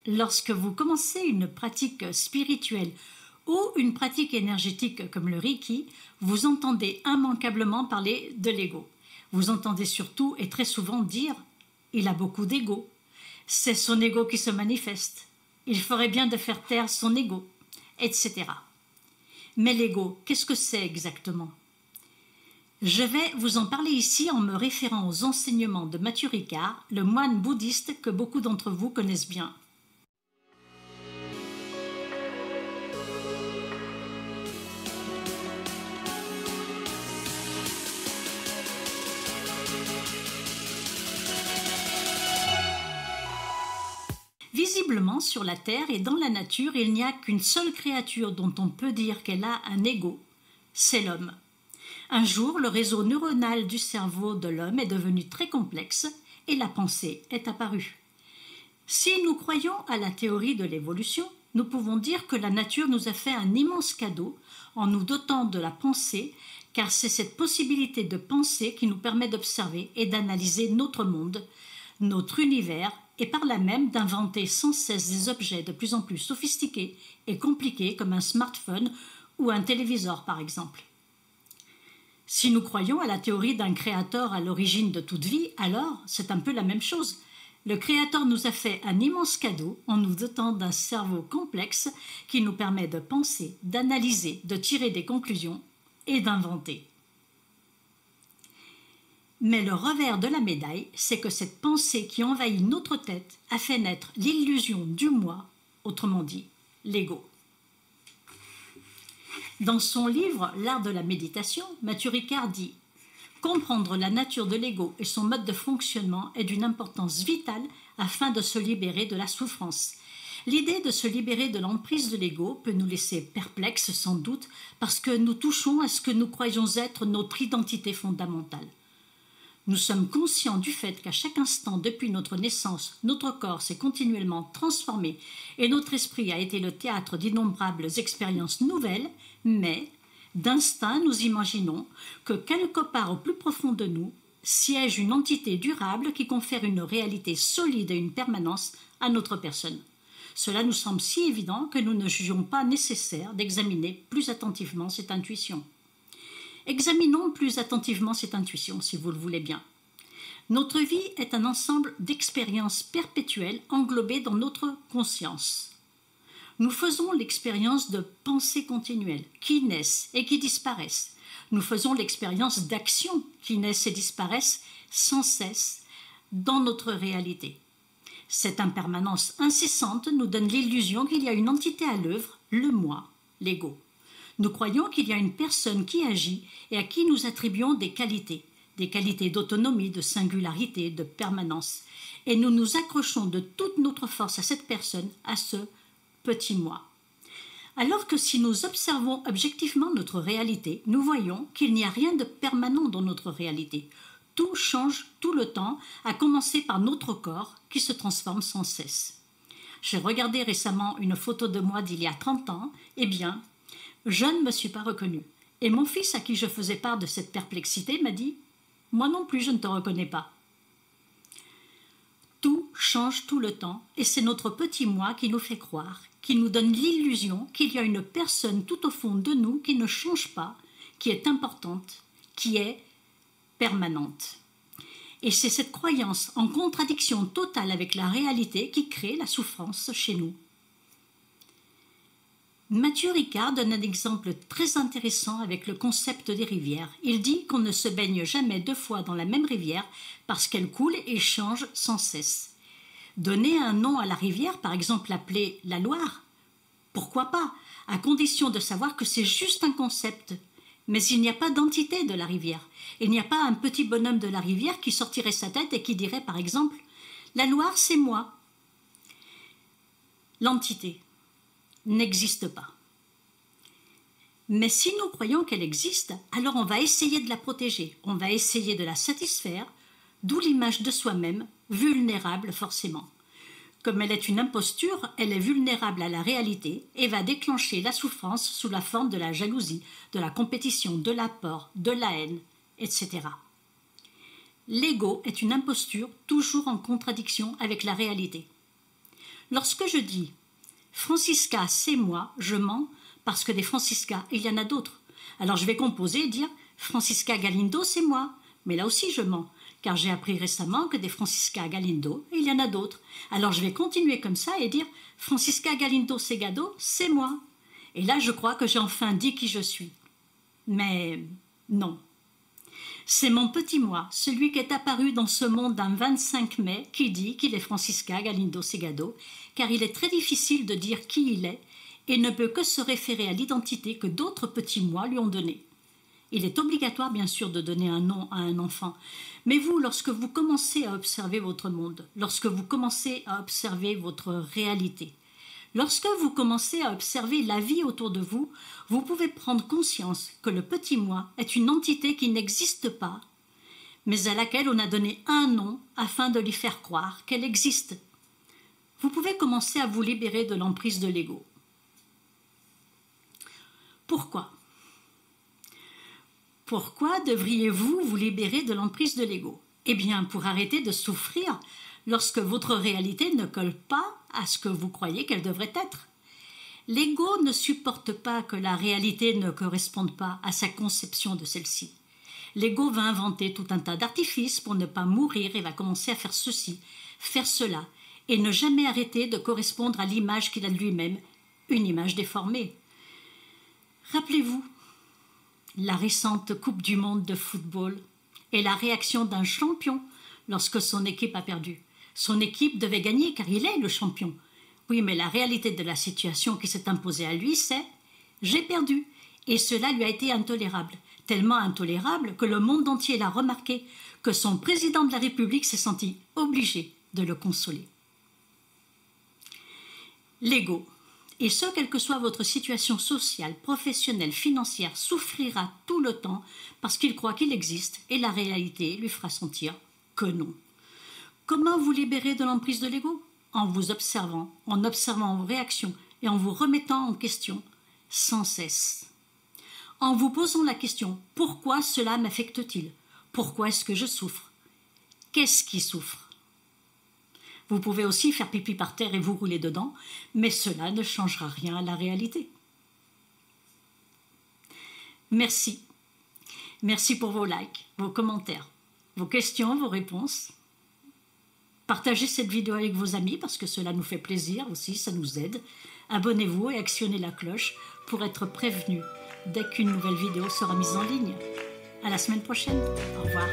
lorsque vous commencez une pratique spirituelle ou une pratique énergétique comme le Reiki, vous entendez immanquablement parler de l'ego. Vous entendez surtout et très souvent dire « il a beaucoup d'ego ». C'est son ego qui se manifeste. Il ferait bien de faire taire son ego, etc. Mais l'ego, qu'est-ce que c'est exactement? Je vais vous en parler ici en me référant aux enseignements de Matthieu Ricard, le moine bouddhiste que beaucoup d'entre vous connaissent bien. Visiblement, sur la Terre et dans la nature, il n'y a qu'une seule créature dont on peut dire qu'elle a un ego, c'est l'homme. Un jour, le réseau neuronal du cerveau de l'homme est devenu très complexe et la pensée est apparue. Si nous croyons à la théorie de l'évolution, nous pouvons dire que la nature nous a fait un immense cadeau en nous dotant de la pensée, car c'est cette possibilité de penser qui nous permet d'observer et d'analyser notre monde, notre univers, et par là même d'inventer sans cesse des objets de plus en plus sophistiqués et compliqués comme un smartphone ou un téléviseur par exemple. Si nous croyons à la théorie d'un créateur à l'origine de toute vie, alors c'est un peu la même chose. Le créateur nous a fait un immense cadeau en nous dotant d'un cerveau complexe qui nous permet de penser, d'analyser, de tirer des conclusions et d'inventer. Mais le revers de la médaille, c'est que cette pensée qui envahit notre tête a fait naître l'illusion du moi, autrement dit, l'ego. Dans son livre « L'art de la méditation », Matthieu Ricard dit « Comprendre la nature de l'ego et son mode de fonctionnement est d'une importance vitale afin de se libérer de la souffrance. L'idée de se libérer de l'emprise de l'ego peut nous laisser perplexes sans doute parce que nous touchons à ce que nous croyons être notre identité fondamentale. Nous sommes conscients du fait qu'à chaque instant depuis notre naissance, notre corps s'est continuellement transformé et notre esprit a été le théâtre d'innombrables expériences nouvelles, mais d'instinct nous imaginons que quelque part au plus profond de nous siège une entité durable qui confère une réalité solide et une permanence à notre personne. Cela nous semble si évident que nous ne jugeons pas nécessaire d'examiner plus attentivement cette intuition. Examinons plus attentivement cette intuition, si vous le voulez bien. Notre vie est un ensemble d'expériences perpétuelles englobées dans notre conscience. Nous faisons l'expérience de pensées continuelles qui naissent et qui disparaissent. Nous faisons l'expérience d'actions qui naissent et disparaissent sans cesse dans notre réalité. Cette impermanence incessante nous donne l'illusion qu'il y a une entité à l'œuvre, le moi, l'ego. Nous croyons qu'il y a une personne qui agit et à qui nous attribuons des qualités d'autonomie, de singularité, de permanence. Et nous nous accrochons de toute notre force à cette personne, à ce petit moi. Alors que si nous observons objectivement notre réalité, nous voyons qu'il n'y a rien de permanent dans notre réalité. Tout change tout le temps, à commencer par notre corps qui se transforme sans cesse. J'ai regardé récemment une photo de moi d'il y a 30 ans, eh bien, je ne me suis pas reconnue. Et mon fils, à qui je faisais part de cette perplexité, m'a dit « Moi non plus, je ne te reconnais pas. » Tout change tout le temps et c'est notre petit moi qui nous fait croire, qui nous donne l'illusion qu'il y a une personne tout au fond de nous qui ne change pas, qui est importante, qui est permanente. Et c'est cette croyance en contradiction totale avec la réalité qui crée la souffrance chez nous. Matthieu Ricard donne un exemple très intéressant avec le concept des rivières. Il dit qu'on ne se baigne jamais 2 fois dans la même rivière parce qu'elle coule et change sans cesse. Donner un nom à la rivière, par exemple l'appeler la Loire, pourquoi pas, à condition de savoir que c'est juste un concept. Mais il n'y a pas d'entité de la rivière. Il n'y a pas un petit bonhomme de la rivière qui sortirait sa tête et qui dirait par exemple « La Loire, c'est moi ». L'entité n'existe pas. Mais si nous croyons qu'elle existe, alors on va essayer de la protéger, on va essayer de la satisfaire, d'où l'image de soi-même, vulnérable forcément. Comme elle est une imposture, elle est vulnérable à la réalité et va déclencher la souffrance sous la forme de la jalousie, de la compétition, de la peur, de la haine, etc. L'ego est une imposture toujours en contradiction avec la réalité. Lorsque je dis Francisca, c'est moi, je mens parce que des Francisca, il y en a d'autres. Alors je vais composer et dire Francisca Galindo, c'est moi. Mais là aussi je mens, car j'ai appris récemment que des Francisca Galindo, il y en a d'autres. Alors je vais continuer comme ça et dire Francisca Galindo Segado, c'est moi. Et là je crois que j'ai enfin dit qui je suis. Mais non. C'est mon petit moi, celui qui est apparu dans ce monde un 25 mai, qui dit qu'il est Francisca Galindo Segado, car il est très difficile de dire qui il est et ne peut que se référer à l'identité que d'autres petits moi lui ont donnée. Il est obligatoire, bien sûr, de donner un nom à un enfant. Mais vous, lorsque vous commencez à observer votre monde, lorsque vous commencez à observer votre réalité, lorsque vous commencez à observer la vie autour de vous, vous pouvez prendre conscience que le petit moi est une entité qui n'existe pas, mais à laquelle on a donné un nom afin de lui faire croire qu'elle existe. Vous pouvez commencer à vous libérer de l'emprise de l'ego. Pourquoi ? Pourquoi devriez-vous vous libérer de l'emprise de l'ego ? Eh bien, pour arrêter de souffrir lorsque votre réalité ne colle pas à ce que vous croyez qu'elle devrait être. L'ego ne supporte pas que la réalité ne corresponde pas à sa conception de celle-ci. L'ego va inventer tout un tas d'artifices pour ne pas mourir et va commencer à faire ceci, faire cela, et ne jamais arrêter de correspondre à l'image qu'il a de lui-même, une image déformée. Rappelez-vous, la récente Coupe du monde de football et la réaction d'un champion lorsque son équipe a perdu. Son équipe devait gagner car il est le champion. Oui, mais la réalité de la situation qui s'est imposée à lui, c'est « j'ai perdu ». Et cela lui a été intolérable. Tellement intolérable que le monde entier l'a remarqué, que son président de la République s'est senti obligé de le consoler. L'ego, et ce, quelle que soit votre situation sociale, professionnelle, financière, souffrira tout le temps parce qu'il croit qu'il existe et la réalité lui fera sentir que non. Comment vous libérer de l'emprise de l'ego ? En vous observant, en observant vos réactions et en vous remettant en question sans cesse. En vous posant la question « Pourquoi cela m'affecte-t-il ? Pourquoi est-ce que je souffre ? Qu'est-ce qui souffre ?» Vous pouvez aussi faire pipi par terre et vous rouler dedans, mais cela ne changera rien à la réalité. Merci. Merci pour vos likes, vos commentaires, vos questions, vos réponses. Partagez cette vidéo avec vos amis parce que cela nous fait plaisir aussi, ça nous aide. Abonnez-vous et actionnez la cloche pour être prévenu dès qu'une nouvelle vidéo sera mise en ligne. À la semaine prochaine. Au revoir.